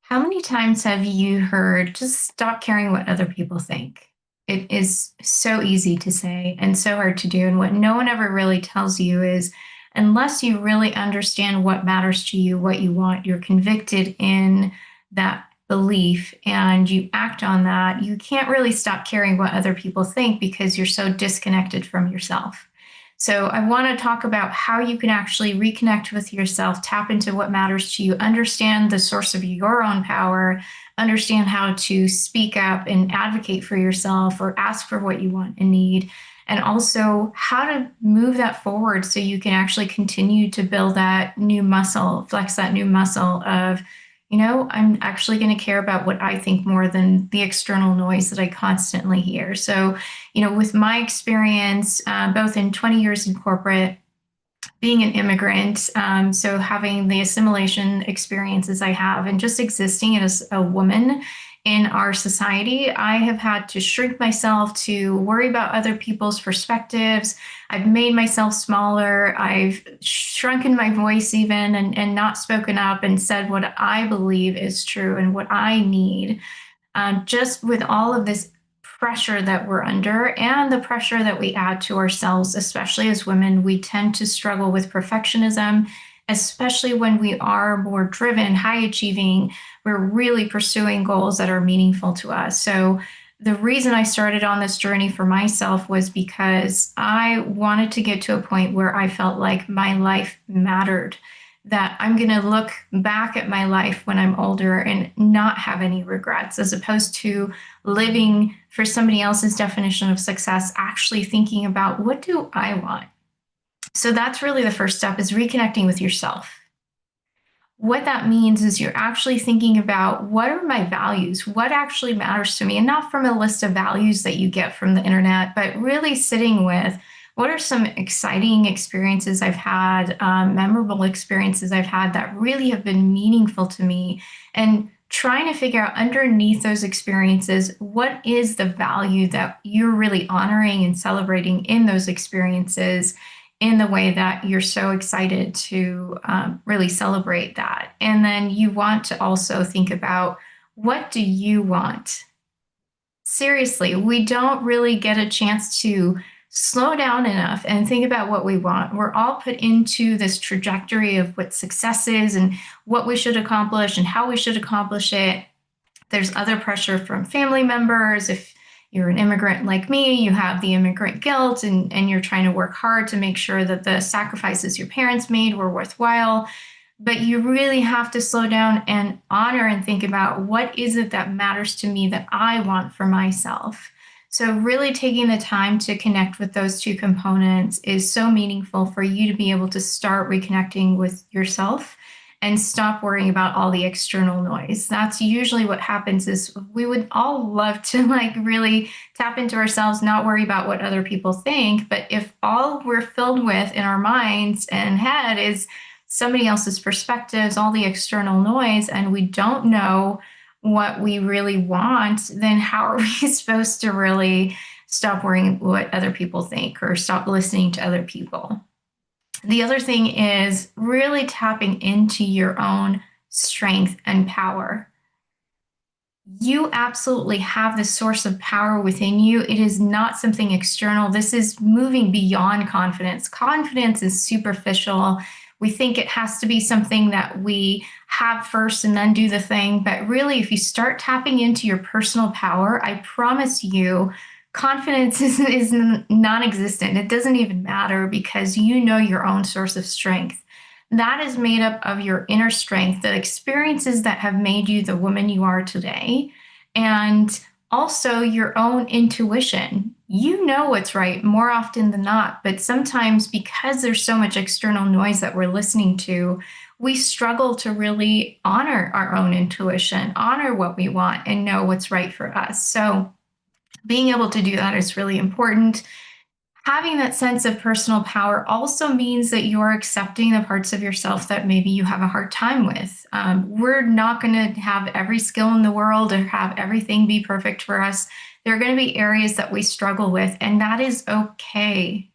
How many times have you heard, just stop caring what other people think? It is so easy to say and so hard to do. And what no one ever really tells you is, unless you really understand what matters to you, what you want, you're convicted in that belief and you act on that, you can't really stop caring what other people think because you're so disconnected from yourself. So, I want to talk about how you can actually reconnect with yourself, tap into what matters to you, understand the source of your own power, understand how to speak up and advocate for yourself or ask for what you want and need, and also how to move that forward so you can actually continue to build that new muscle, flex that new muscle of, I'm actually going to care about what I think more than the external noise that I constantly hear. So, with my experience, both in 20 years in corporate, being an immigrant, so having the assimilation experiences I have, and just existing as a woman in our society, I have had to shrink myself to worry about other people's perspectives. I've made myself smaller. I've shrunken my voice even and not spoken up and said what I believe is true and what I need. Just with all of this pressure that we're under and the pressure that we add to ourselves, especially as women, we tend to struggle with perfectionism, especially when we are more driven, high achieving. We're really pursuing goals that are meaningful to us. So, the reason I started on this journey for myself was because I wanted to get to a point where I felt like my life mattered, that I'm going to look back at my life when I'm older and not have any regrets, as opposed to living for somebody else's definition of success, actually thinking about what do I want? So that's really the first step, is reconnecting with yourself. What that means is you're actually thinking about, what are my values? What actually matters to me? And not from a list of values that you get from the internet, but really sitting with, what are some exciting experiences I've had, memorable experiences I've had that really have been meaningful to me? And trying to figure out underneath those experiences, what is the value that you're really honoring and celebrating in those experiences, in the way that you're so excited to really celebrate that. And then you want to also think about, what do you want? Seriously, we don't really get a chance to slow down enough and think about what we want. We're all put into this trajectory of what success is and what we should accomplish and how we should accomplish it. There's other pressure from family members. If you're an immigrant like me, you have the immigrant guilt, and you're trying to work hard to make sure that the sacrifices your parents made were worthwhile. But you really have to slow down and honor and think about, what is it that matters to me that I want for myself. So, really taking the time to connect with those two components is so meaningful for you to be able to start reconnecting with yourself and stop worrying about all the external noise. That's usually what happens, is we would all love to like really tap into ourselves, not worry about what other people think. But if all we're filled with in our minds and head is somebody else's perspectives, all the external noise, and we don't know what we really want, then how are we supposed to really stop worrying what other people think or stop listening to other people? The other thing is really tapping into your own strength and power. You absolutely have this source of power within you. It is not something external. This is moving beyond confidence. Confidence is superficial. We think it has to be something that we have first and then do the thing. But really, if you start tapping into your personal power, I promise you, confidence is non existent. It doesn't even matter, because you know your own source of strength. That is made up of your inner strength, the experiences that have made you the woman you are today, and also your own intuition. You know what's right more often than not, but sometimes, because there's so much external noise that we're listening to, we struggle to really honor our own intuition, honor what we want, and know what's right for us. So, being able to do that is really important. Having that sense of personal power also means that you're accepting the parts of yourself that maybe you have a hard time with. We're not going to have every skill in the world or have everything be perfect for us. There are going to be areas that we struggle with, and that is okay.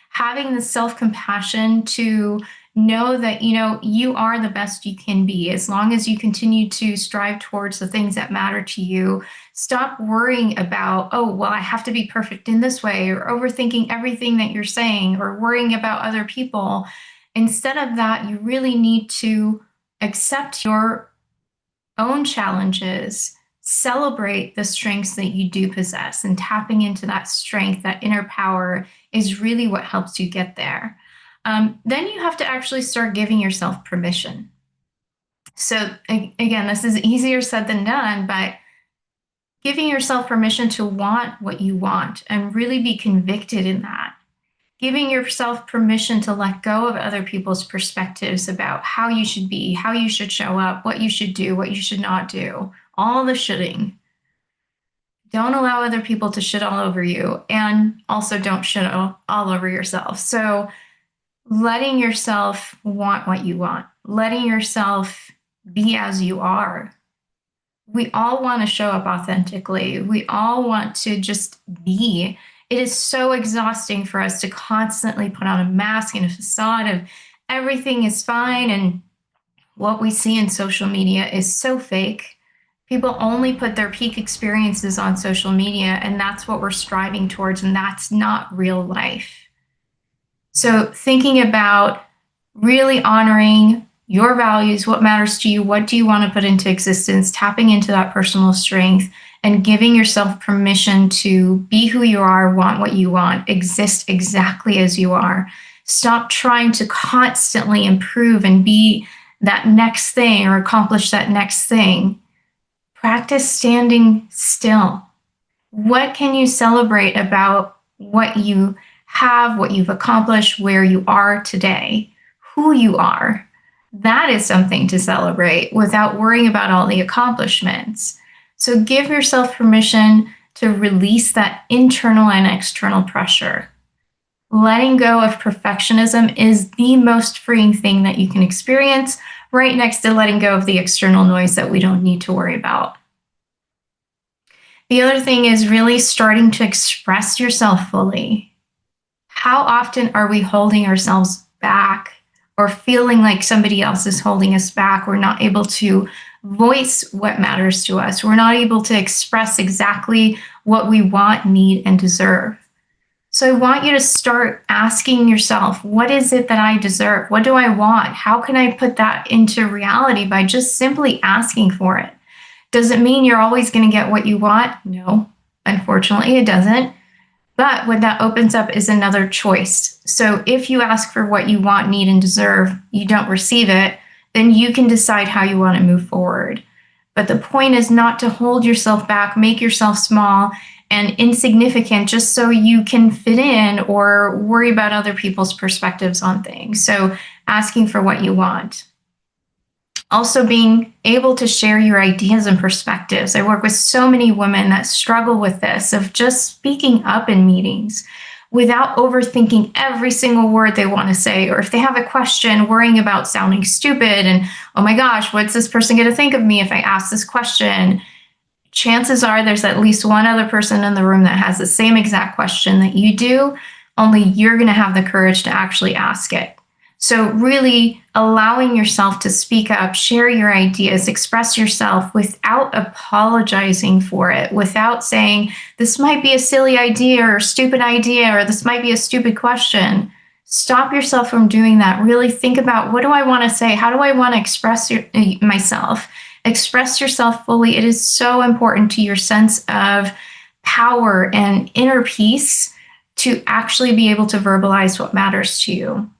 Having the self compassion to Know that, you are the best you can be as long as you continue to strive towards the things that matter to you. Stop worrying about, oh, well, I have to be perfect in this way, or overthinking everything that you're saying, or worrying about other people. Instead of that, you really need to accept your own challenges, celebrate the strengths that you do possess, and tapping into that strength, that inner power, is really what helps you get there. Then you have to actually start giving yourself permission. So, again, this is easier said than done, but giving yourself permission to want what you want and really be convicted in that. Giving yourself permission to let go of other people's perspectives about how you should be, how you should show up, what you should do, what you should not do, all the shitting. Don't allow other people to shit all over you, and also don't shit all over yourself. So, letting yourself want what you want, letting yourself be as you are. We all want to show up authentically. We all want to just be. It is so exhausting for us to constantly put on a mask and a facade of everything is fine. And what we see in social media is so fake. People only put their peak experiences on social media, and that's what we're striving towards, and that's not real life. So, thinking about really honoring your values, what matters to you, what do you want to put into existence, tapping into that personal strength, and giving yourself permission to be who you are, want what you want, exist exactly as you are. Stop trying to constantly improve and be that next thing or accomplish that next thing. Practice standing still. What can you celebrate about what you have, what you've accomplished, where you are today, who you are? That is something to celebrate without worrying about all the accomplishments. So give yourself permission to release that internal and external pressure. Letting go of perfectionism is the most freeing thing that you can experience, right next to letting go of the external noise that we don't need to worry about. The other thing is really starting to express yourself fully. How often are we holding ourselves back or feeling like somebody else is holding us back? We're not able to voice what matters to us. We're not able to express exactly what we want, need, and deserve. So I want you to start asking yourself, what is it that I deserve? What do I want? How can I put that into reality by just simply asking for it? Does it mean you're always going to get what you want? No, unfortunately, it doesn't. But what that opens up is another choice. So if you ask for what you want, need, and deserve, you don't receive it, then you can decide how you want to move forward. But the point is not to hold yourself back, make yourself small and insignificant just so you can fit in or worry about other people's perspectives on things. So asking for what you want. Also being able to share your ideas and perspectives. I work with so many women that struggle with this, of just speaking up in meetings without overthinking every single word they want to say. Or if they have a question, worrying about sounding stupid and, oh my gosh, what's this person going to think of me if I ask this question? Chances are there's at least one other person in the room that has the same exact question that you do, only you're going to have the courage to actually ask it. So really allowing yourself to speak up, share your ideas, express yourself without apologizing for it, without saying, this might be a silly idea or a stupid idea, or this might be a stupid question. Stop yourself from doing that. Really think about, what do I want to say? How do I want to express myself? Express yourself fully. It is so important to your sense of power and inner peace to actually be able to verbalize what matters to you.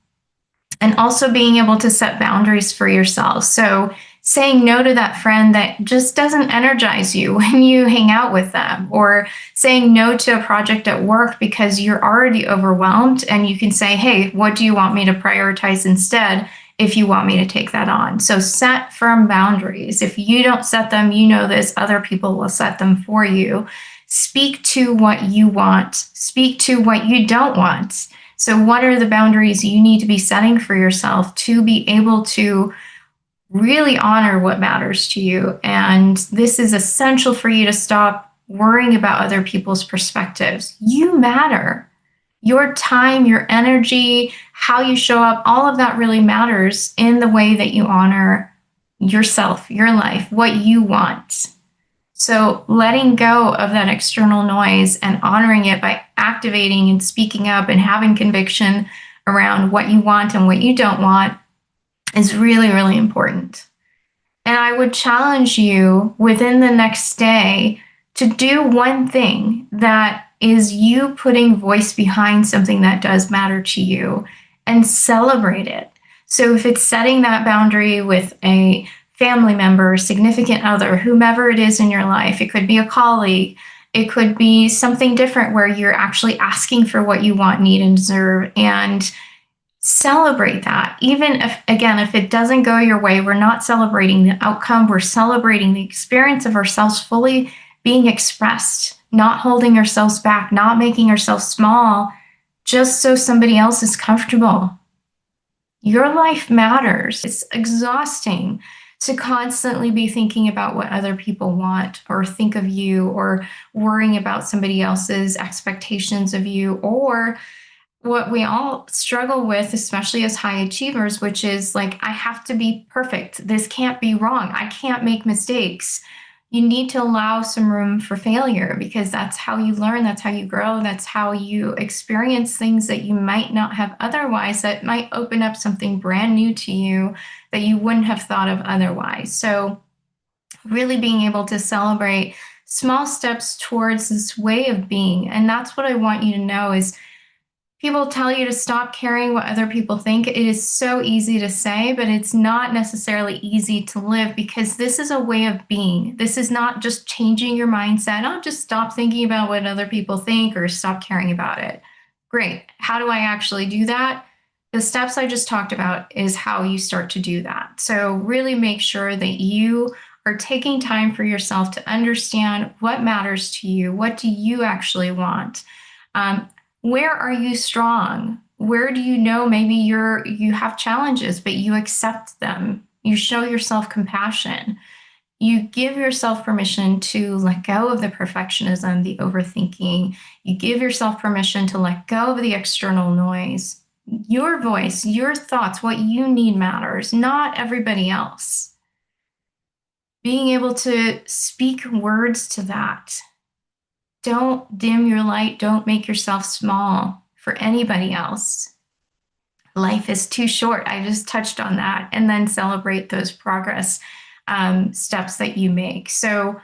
And also being able to set boundaries for yourself. So saying no to that friend that just doesn't energize you when you hang out with them, or saying no to a project at work because you're already overwhelmed, and you can say, hey, what do you want me to prioritize instead if you want me to take that on? So set firm boundaries. If you don't set them, you know this, other people will set them for you. Speak to what you want. Speak to what you don't want. So what are the boundaries you need to be setting for yourself to be able to really honor what matters to you? And this is essential for you to stop worrying about other people's perspectives. You matter. Your time, your energy, how you show up, all of that really matters in the way that you honor yourself, your life, what you want. So letting go of that external noise and honoring it by activating and speaking up and having conviction around what you want and what you don't want is really, really important. And I would challenge you within the next day to do one thing that is you putting voice behind something that does matter to you and celebrate it. So if it's setting that boundary with a family member, significant other, whomever it is in your life, it could be a colleague, it could be something different where you're actually asking for what you want, need, and deserve, and celebrate that. Even if, again, if it doesn't go your way, we're not celebrating the outcome, we're celebrating the experience of ourselves fully being expressed, not holding ourselves back, not making ourselves small just so somebody else is comfortable. Your life matters. It's exhausting to constantly be thinking about what other people want or think of you, or worrying about somebody else's expectations of you, or what we all struggle with, especially as high achievers, which is like, I have to be perfect. This can't be wrong. I can't make mistakes. You need to allow some room for failure, because that's how you learn, that's how you grow, that's how you experience things that you might not have otherwise, that might open up something brand new to you that you wouldn't have thought of otherwise. So, really being able to celebrate small steps towards this way of being. And that's what I want you to know is, people tell you to stop caring what other people think. It is so easy to say, but it's not necessarily easy to live, because this is a way of being. This is not just changing your mindset. I'll just stop thinking about what other people think or stop caring about it. Great. How do I actually do that? The steps I just talked about is how you start to do that. So really make sure that you are taking time for yourself to understand what matters to you. What do you actually want? Um, where are you strong? Where do you know maybe you have challenges, but you accept them? You show yourself compassion. You give yourself permission to let go of the perfectionism, the overthinking. You give yourself permission to let go of the external noise. Your voice, your thoughts, what you need matters, not everybody else. Being able to speak words to that. Don't dim your light. Don't make yourself small for anybody else. Life is too short. I just touched on that. And then celebrate those progress steps that you make. So,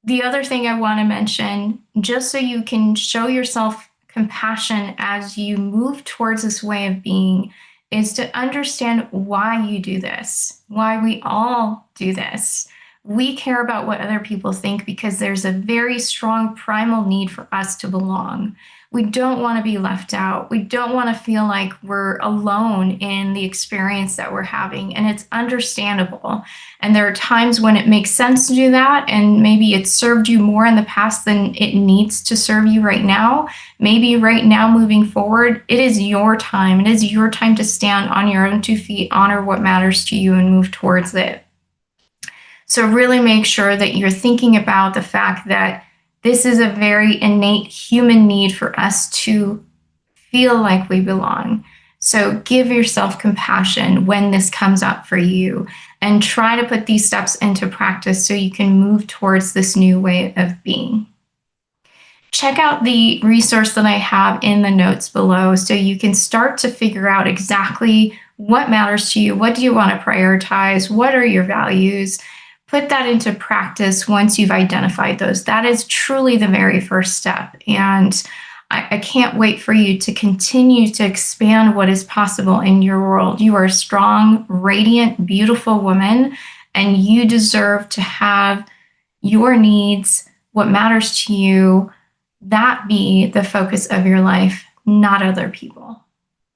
the other thing I want to mention, just so you can show yourself compassion as you move towards this way of being, is to understand why you do this, why we all do this. We care about what other people think because there's a very strong primal need for us to belong. We don't want to be left out. We don't want to feel like we're alone in the experience that we're having. And it's understandable. And there are times when it makes sense to do that. And maybe it's served you more in the past than it needs to serve you right now. Maybe right now, moving forward, it is your time. It is your time to stand on your own 2 feet, honor what matters to you, and move towards it. So, really make sure that you're thinking about the fact that this is a very innate human need for us to feel like we belong. So, give yourself compassion when this comes up for you, and try to put these steps into practice so you can move towards this new way of being. Check out the resource that I have in the notes below so you can start to figure out exactly what matters to you. What do you want to prioritize? What are your values? Put that into practice once you've identified those. That is truly the very first step. And I can't wait for you to continue to expand what is possible in your world. You are a strong, radiant, beautiful woman, and you deserve to have your needs, what matters to you, that be the focus of your life, not other people.